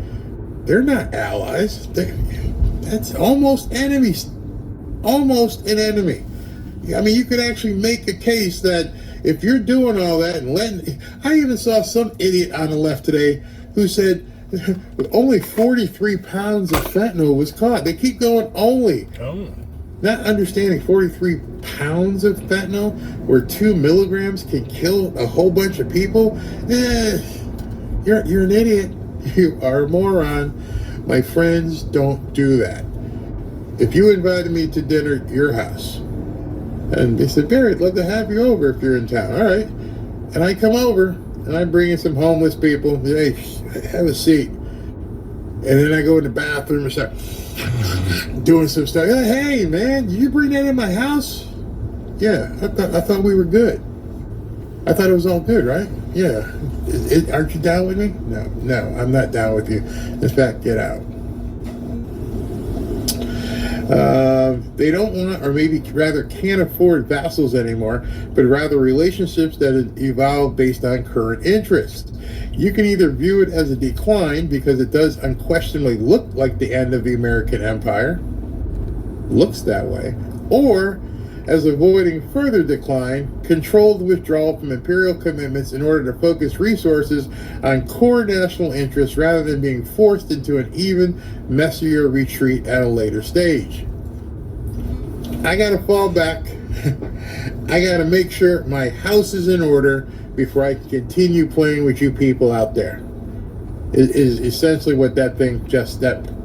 They're not allies. That's almost enemies. Almost an enemy. I mean, you could actually make a case that if you're doing all that and letting... I even saw some idiot on the left today who said only 43 pounds of fentanyl was caught. They keep going only. Oh. Not understanding 43 pounds of fentanyl, where 2 milligrams can kill a whole bunch of people. You're an idiot. You are a moron. My friends don't do that. If you invited me to dinner at your house, and they said, Barry, I'd love to have you over if you're in town. All right. And I come over, and I bring in some homeless people. Hey, have a seat. And then I go in the bathroom and start doing some stuff. Hey, man, did you bring that in my house? Yeah, I thought we were good. I thought it was all good, right? Yeah. Aren't you down with me? No, I'm not down with you. In fact, get out. They don't want, or maybe rather can't afford vassals anymore, but rather relationships that evolve based on current interests. You can either view it as a decline because it does unquestionably look like the end of the American empire, looks that way, or as avoiding further decline, controlled withdrawal from imperial commitments in order to focus resources on core national interests rather than being forced into an even messier retreat at a later stage. I gotta fall back. I gotta make sure my house is in order before I can continue playing with you people out there. Is essentially what that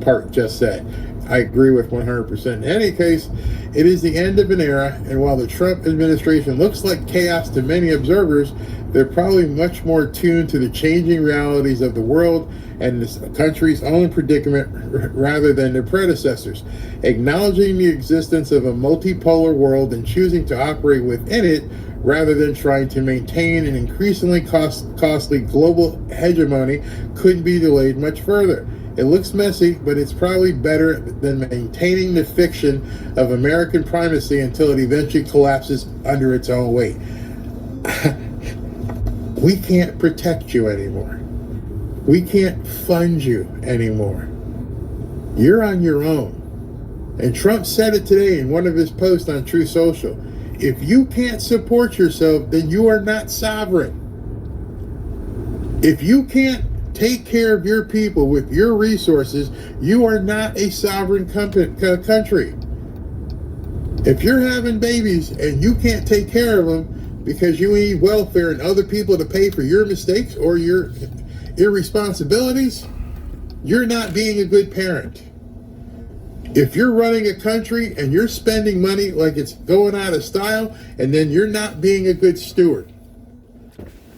part just said. I agree with 100%. In any case, it is the end of an era, and while the Trump administration looks like chaos to many observers, they're probably much more tuned to the changing realities of the world and this country's own predicament rather than their predecessors. Acknowledging the existence of a multipolar world and choosing to operate within it rather than trying to maintain an increasingly costly global hegemony couldn't be delayed much further. It looks messy, but it's probably better than maintaining the fiction of American primacy until it eventually collapses under its own weight. We can't protect you anymore. We can't fund you anymore. You're on your own. And Trump said it today in one of his posts on True Social. If you can't support yourself, then you are not sovereign. If you can't take care of your people with your resources, you are not a sovereign country. If you're having babies and you can't take care of them because you need welfare and other people to pay for your mistakes or your irresponsibilities, you're not being a good parent. If you're running a country and you're spending money like it's going out of style, and then you're not being a good steward,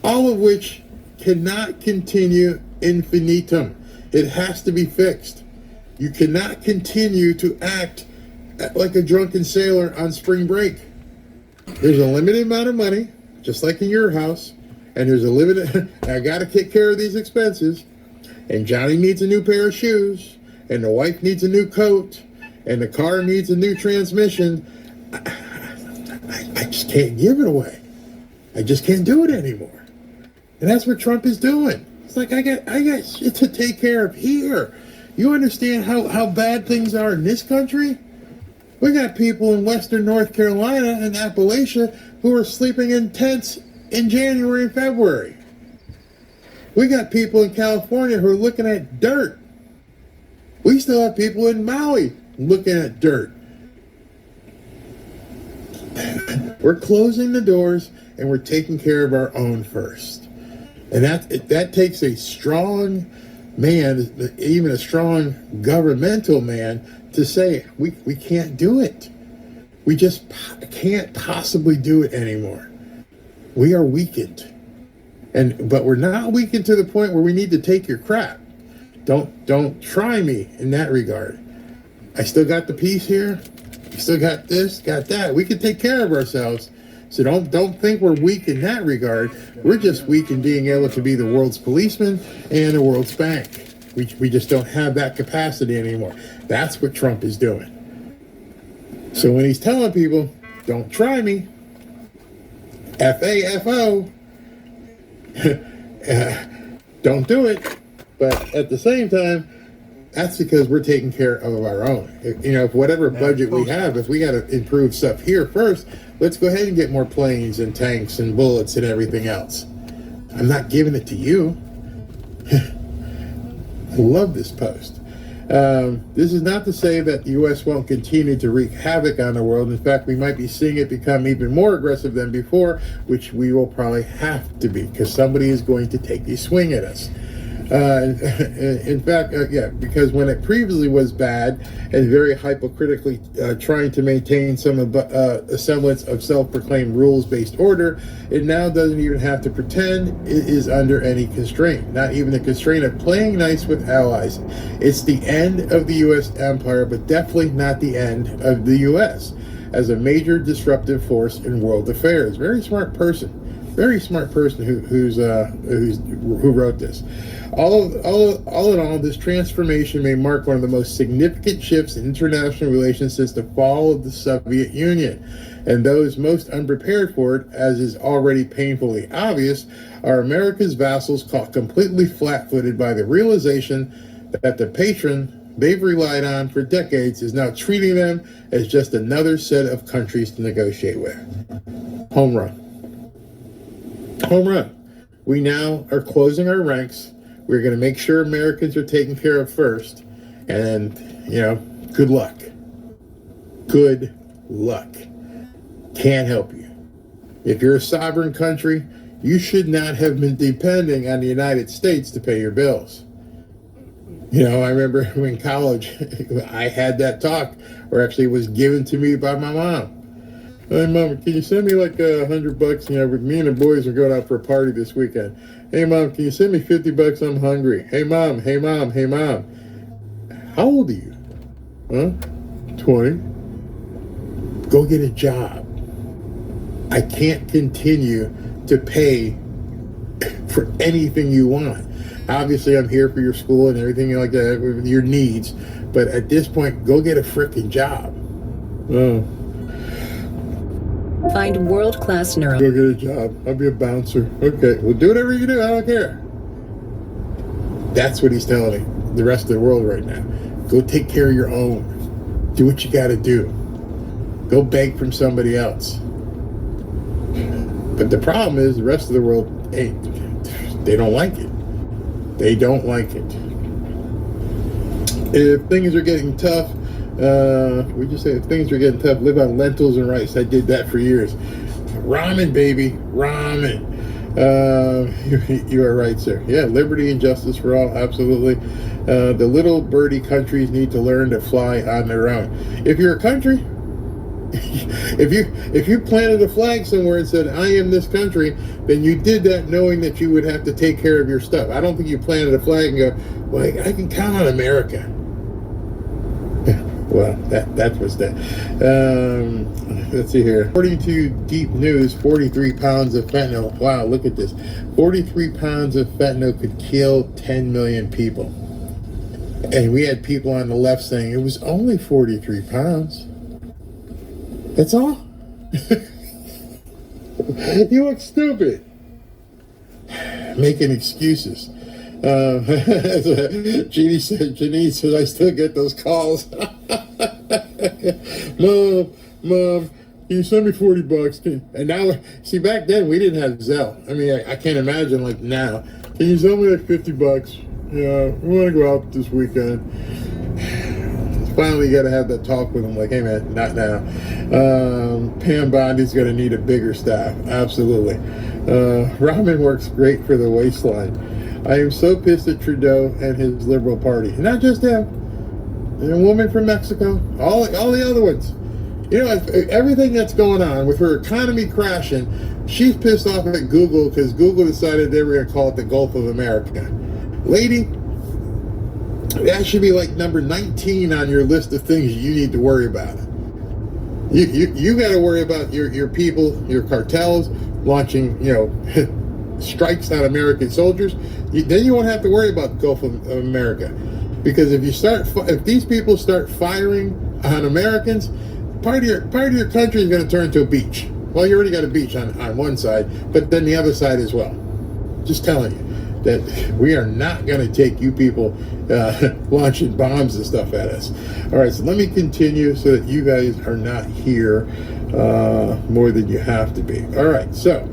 all of which cannot continue infinitum. It has to be fixed. You cannot continue to act like a drunken sailor on spring break. There's a limited amount of money, just like in your house, and there's a limited, I got to take care of these expenses, and Johnny needs a new pair of shoes, and the wife needs a new coat, and the car needs a new transmission. I just can't give it away. I just can't do it anymore. And that's what Trump is doing. It's like, I got shit to take care of here. You understand how bad things are in this country? We got people in western North Carolina and Appalachia who are sleeping in tents in January and February. We got people in California who are looking at dirt. We still have people in Maui looking at dirt. We're closing the doors and we're taking care of our own first. And that takes a strong man, even a strong governmental man, to say we can't do it. We just can't possibly do it anymore. We are weakened. But we're not weakened to the point where we need to take your crap. Don't try me in that regard. I still got the peace here. We still got this, got that. We can take care of ourselves. So don't think we're weak in that regard. We're just weak in being able to be the world's policeman and the world's bank. We just don't have that capacity anymore. That's what Trump is doing. So when he's telling people, don't try me, F-A-F-O, don't do it. But at the same time, that's because we're taking care of our own. If whatever budget we have, if we got to improve stuff here first, let's go ahead and get more planes and tanks and bullets and everything else. I'm not giving it to you. I love this post. This is not to say that the U.S. won't continue to wreak havoc on the world. In fact, we might be seeing it become even more aggressive than before, which we will probably have to be, because somebody is going to take a swing at us. In fact, because when it previously was bad and very hypocritically trying to maintain some semblance of self-proclaimed rules-based order, it now doesn't even have to pretend it is under any constraint, not even the constraint of playing nice with allies. It's the end of the U.S. empire, but definitely not the end of the U.S. as a major disruptive force in world affairs. Very smart person who wrote this. All in all, this transformation may mark one of the most significant shifts in international relations since the fall of the Soviet Union. And those most unprepared for it, as is already painfully obvious, are America's vassals caught completely flat-footed by the realization that the patron they've relied on for decades is now treating them as just another set of countries to negotiate with. Home run. We now are closing our ranks. We're going to make sure Americans are taken care of first. And, good luck. Good luck. Can't help you. If you're a sovereign country, you should not have been depending on the United States to pay your bills. I remember in college, I had that talk, or actually it was given to me by my mom. Hey, Mom, can you send me like $100? Me and the boys are going out for a party this weekend. Hey, Mom, can you send me $50? I'm hungry. Hey, Mom. How old are you? Huh? 20. Go get a job. I can't continue to pay for anything you want. Obviously, I'm here for your school and everything like that, your needs. But at this point, go get a frickin' job. Oh. Find world-class neuro. Go get a job. I'll be a bouncer. Okay, well, do whatever you do. I don't care. That's what he's telling the rest of the world right now. Go take care of your own. Do what you got to do. Go beg from somebody else. But the problem is the rest of the world, hey, they don't like it. They don't like it. If things are getting tough, we just say if things are getting tough, live on lentils and rice. I did that for years. Ramen, baby, ramen. You are right, sir. Yeah, liberty and justice for all, absolutely. The little birdie countries need to learn to fly on their own. If you're a country, if you planted a flag somewhere and said, I am this country, then you did that knowing that you would have to take care of your stuff. I don't think you planted a flag and go, well, I can count on America. Well, that was that. Let's see here. According to Deep News, 43 pounds of fentanyl. Wow, look at this. 43 pounds of fentanyl could kill 10 million people. And we had people on the left saying it was only 43 pounds. That's all? You look stupid. Making excuses. Jeannie says, I still get those calls. Mom, can you send me $40? And now, see, back then we didn't have Zelle. I mean, I can't imagine like now. Can you send me like $50? Yeah, we want to go out this weekend. Finally got to have that talk with him, like, hey man, not now. Pam Bondi's going to need a bigger staff, absolutely. Ramen works great for the waistline. I am so pissed at Trudeau and his Liberal Party. Not just him. And a woman from Mexico, all the other ones. You know, everything that's going on with her economy crashing, she's pissed off at Google because Google decided they were going to call it the Gulf of America. Lady, that should be like number 19 on your list of things you need to worry about. You got to worry about your people, your cartels launching, strikes on American soldiers. Then you won't have to worry about the Gulf of America, because if these people start firing on Americans, part of your country is going to turn into a beach. Well, you already got a beach on one side, but then the other side as well. Just telling you that we are not going to take you people launching bombs and stuff at us. All right, so let me continue so that you guys are not here more than you have to be. All right, so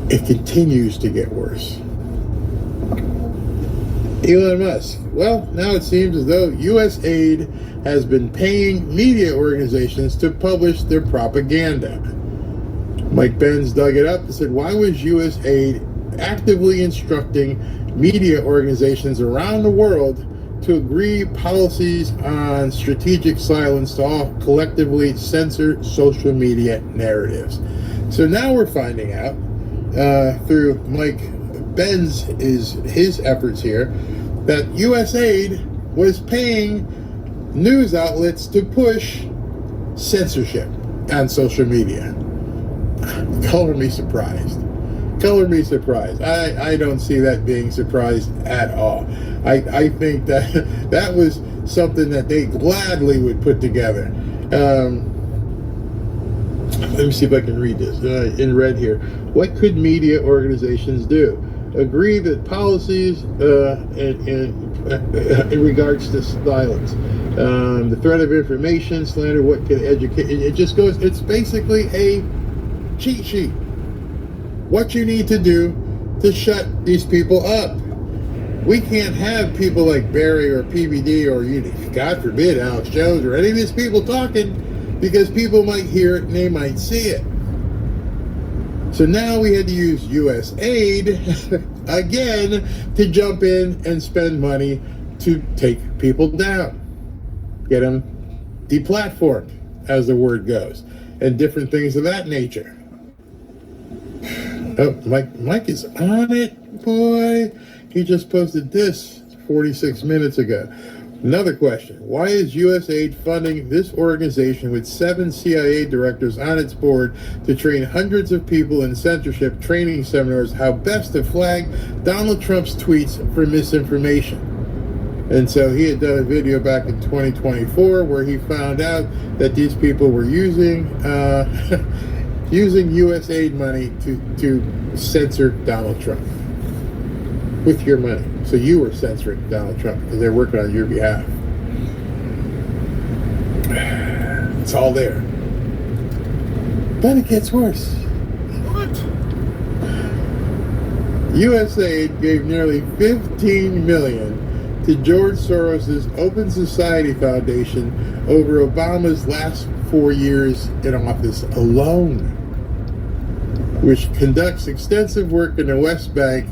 it continues to get worse. Elon Musk. Well, now it seems as though U.S. aid has been paying media organizations to publish their propaganda. Mike Benz dug it up and said, why was U.S. aid actively instructing media organizations around the world to agree policies on strategic silence to all collectively censor social media narratives? So now we're finding out through Mike Benz his efforts here that U.S. aid was paying news outlets to push censorship on social media. Color me surprised. Color me surprised. I don't see that being surprised at all. I think that was something that they gladly would put together. Let me see if I can read this in red here. What could media organizations do? Agree that policies in regards to violence, the threat of information, slander, what can educate, it just goes, it's basically a cheat sheet. What you need to do to shut these people up. We can't have people like Barry or PBD or, God forbid, Alex Jones or any of these people talking, because people might hear it and they might see it. So now we had to use U.S. aid again to jump in and spend money to take people down, get them deplatformed, as the word goes, and different things of that nature. Oh, Mike is on it, boy. He just posted this 46 minutes ago. Another question. Why is U.S. aid funding this organization with 7 CIA directors on its board to train hundreds of people in censorship training seminars how best to flag Donald Trump's tweets for misinformation? And so he had done a video back in 2024 where he found out that these people were using using U.S. aid money to censor Donald Trump. with your money. So you were censoring Donald Trump because they're working on your behalf. It's all there. Then it gets worse. What? USAID gave nearly $15 million to George Soros' Open Society Foundation over Obama's last 4 years in office alone, which conducts extensive work in the West Bank.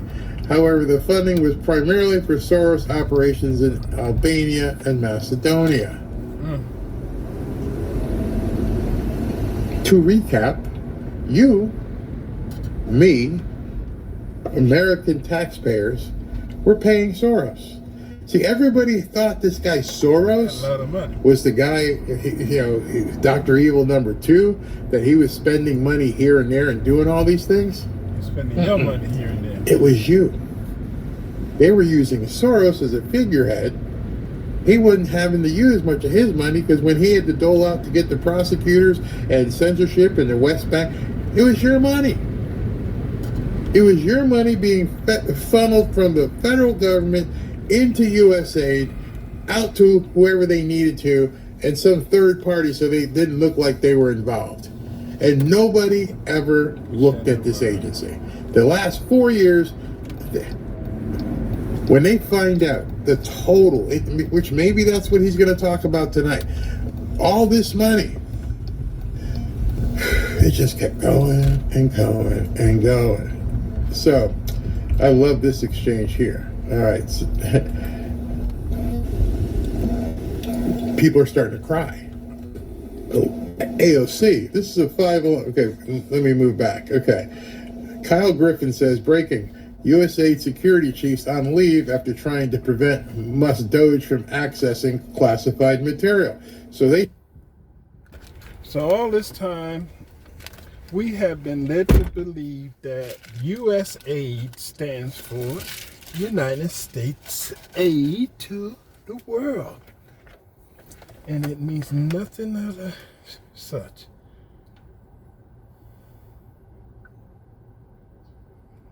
However, the funding was primarily for Soros operations in Albania and Macedonia. To recap, you, me, American taxpayers, were paying Soros. See, everybody thought this guy Soros A lot of money. was the guy, Dr. Evil number 2, that he was spending money here and there and doing all these things. Spending your money here and there. It was you. They were using Soros as a figurehead. He wasn't having to use much of his money because when he had to dole out to get the prosecutors and censorship in the West Bank, it was your money. It was your money being funneled from the federal government into USAID, out to whoever they needed to, and some third party so they didn't look like they were involved. And nobody ever looked at this agency. The last 4 years, when they find out the total, which maybe that's what he's going to talk about tonight, all this money, it just kept going and going and going. So, I love this exchange here. All right. So, people are starting to cry. Oh, AOC, this is a 5-11. Okay, let me move back. Okay. Kyle Griffin says, breaking, USAID security chiefs on leave after trying to prevent Musk Doge from accessing classified material. So all this time, we have been led to believe that USAID stands for United States Aid to the World. And it means nothing of the such.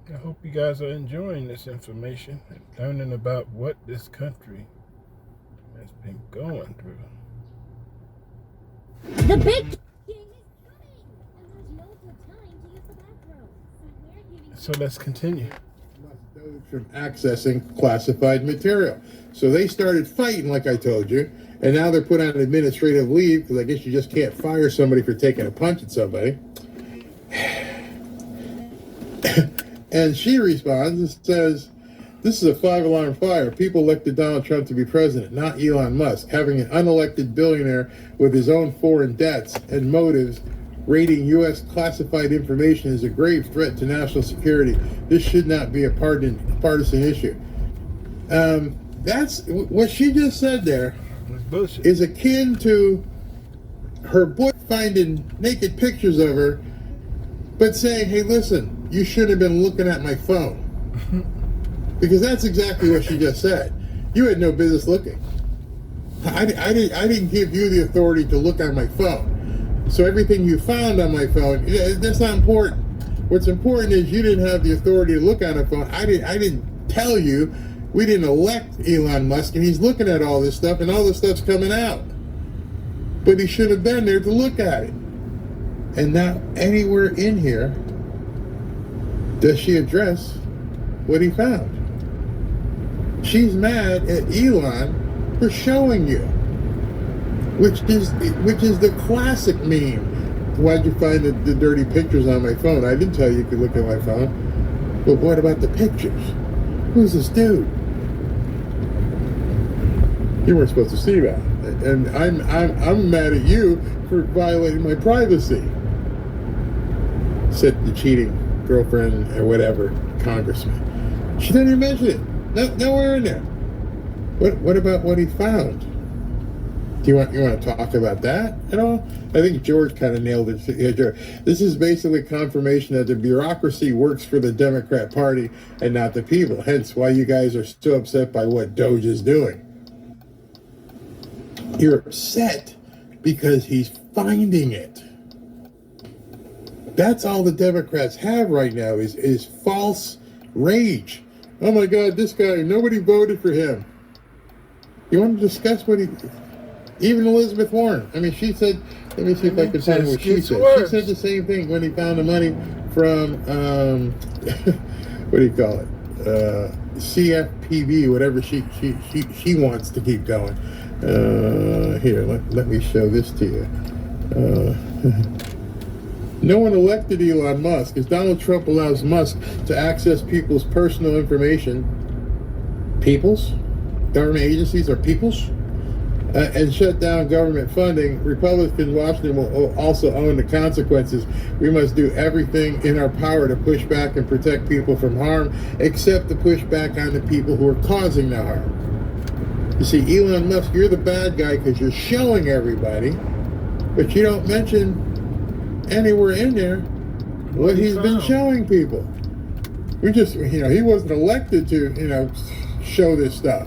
I hope you guys are enjoying this information and learning about what this country has been going through. The big king is coming, and there's no good time to use the bathroom. So let's continue. from accessing classified material. So they started fighting, like I told you, and now they're put on administrative leave because I guess you just can't fire somebody for taking a punch at somebody. And she responds and says, this is a 5-alarm fire. People elected Donald Trump to be president, not Elon Musk. Having an unelected billionaire with his own foreign debts and motives raiding U.S. classified information is a grave threat to national security. This should not be a partisan issue. That's what she just said there is akin to her boy finding naked pictures of her, but saying, hey, listen, you should have been looking at my phone. Because that's exactly what she just said. You had no business looking. I didn't give you the authority to look on my phone. So everything you found on my phone, that's not important. What's important is you didn't have the authority to look on a phone. I didn't tell you. We didn't elect Elon Musk, and he's looking at all this stuff, and all this stuff's coming out. But he should have been there to look at it. And not anywhere in here does she address what he found. She's mad at Elon for showing you, which is the classic meme. Why'd you find the dirty pictures on my phone? I didn't tell you could look at my phone. But what about the pictures? Who's this dude? You weren't supposed to see that, and I'm mad at you for violating my privacy," said the cheating girlfriend or whatever congressman. She didn't even mention it. Nowhere in there. What about what he found? Do you want to talk about that at all? I think George kind of nailed it. This is basically confirmation that the bureaucracy works for the Democrat Party and not the people. Hence why you guys are so upset by what Doge is doing. You're upset because he's finding it. That's all the Democrats have right now is false rage. Oh my God, this guy, nobody voted for him. You want to discuss what he... Even Elizabeth Warren. I mean, she said, let me see if I can find what she said. Worse. She said the same thing when he found the money from, what do you call it? CFPB, whatever she wants to keep going. Here, let me show this to you. No one elected Elon Musk, as Donald Trump allows Musk to access people's personal information. People's? Government agencies are people's? And shut down government funding. Republicans in Washington will also own the consequences. We must do everything in our power to push back and protect people from harm, except to push back on the people who are causing the harm. You see, Elon Musk, you're the bad guy because you're showing everybody, but you don't mention anywhere in there what he's been showing people. We just, he wasn't elected to, show this stuff.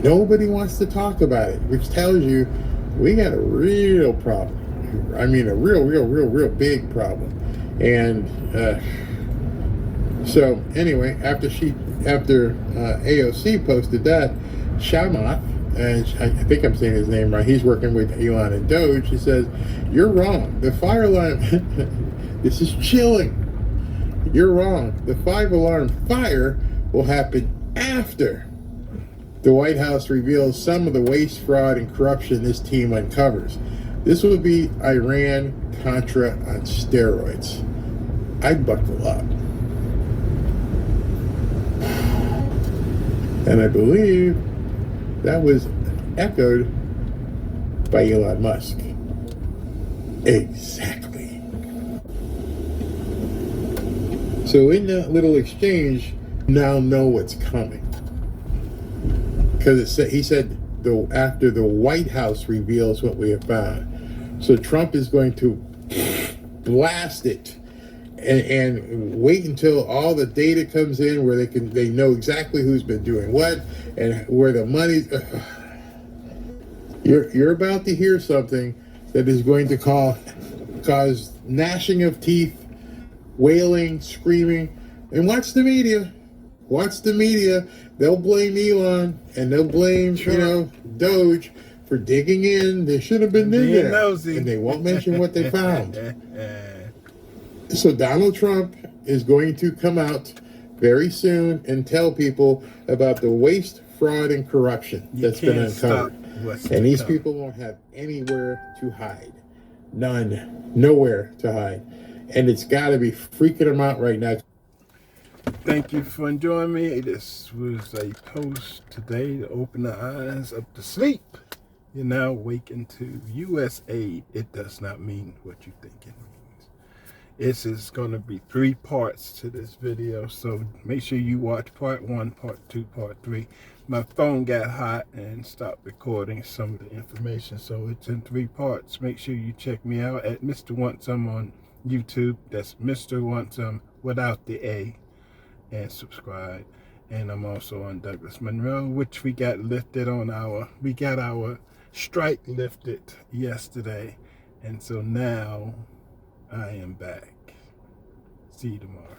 Nobody wants to talk about it, which tells you we got a real problem. I mean, a real big problem. And so anyway, after AOC posted that, Shamath, and I think I'm saying his name right, he's working with Elon and Doge, he says, you're wrong. The fire alarm, this is chilling. You're wrong. The 5-alarm fire will happen after the White House reveals some of the waste, fraud, and corruption this team uncovers. This will be Iran-Contra on steroids. I'd buckle up. And I believe that was echoed by Elon Musk. Exactly. So in that little exchange, now know what's coming. Because he said after the White House reveals what we have found. So Trump is going to blast it and wait until all the data comes in where they know exactly who's been doing what and where the money. You're about to hear something that is going to cause gnashing of teeth, wailing, screaming, and watch the media. Watch the media. They'll blame Elon and they'll blame, Doge for digging in. They should have been in there. Nosy. And they won't mention what they found. So Donald Trump is going to come out very soon and tell people about the waste, fraud, and corruption that's been uncovered. And these people won't have anywhere to hide. None. Nowhere to hide. And it's got to be freaking them out right now. Thank you for joining me. This was a post today to open the eyes of the sleep. You're now awakened to U.S. aid. It does not mean what you think it means. This is going to be 3 parts to this video, so make sure you watch part 1, part 2, part 3. My phone got hot and stopped recording some of the information, so it's in 3 parts. Make sure you check me out at Mr. Want Some on YouTube. That's Mr. Want Some without the A. And subscribe. And I'm also on Douglas Monroe, which we got our strike lifted yesterday, and so now I am back. See you tomorrow.